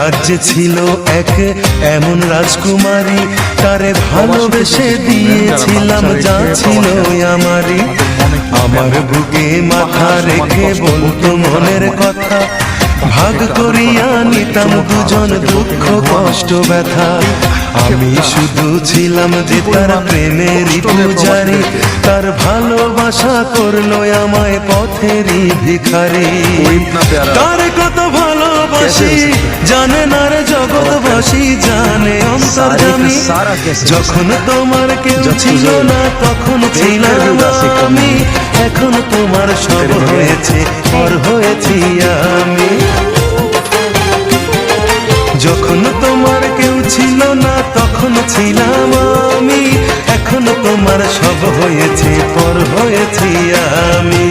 রাজ্যে ছিল এক এমন রাজকুমারী, তারে ভালোবেসে দিয়েছিলাম যা ছিল আমারই। আমার বুকে মাথা রেখে বলতো মনের কথা, ভাগ করিয়া নিতাম দুজন দুঃখ কষ্ট ব্যথা। আমি শুধু ছিলাম যে তার প্রেমেরই পূজারি, তার ভালোবাসা করলো আমায় পথেরই ভিখারি। তার কত ভালোবাসি জানে না রে জগৎবাসী, জানে অন্তর্যামী। যখন তোমার কেউ ছিল না তখন ছিলাম আমি, এখন তোমার সব হয়েছে পর হয়েছি আমি। যখন তোমার কেউ ছিল না তখন ছিলাম আমি, এখন তোমার সব হয়েছে পর হয়েছি আমি।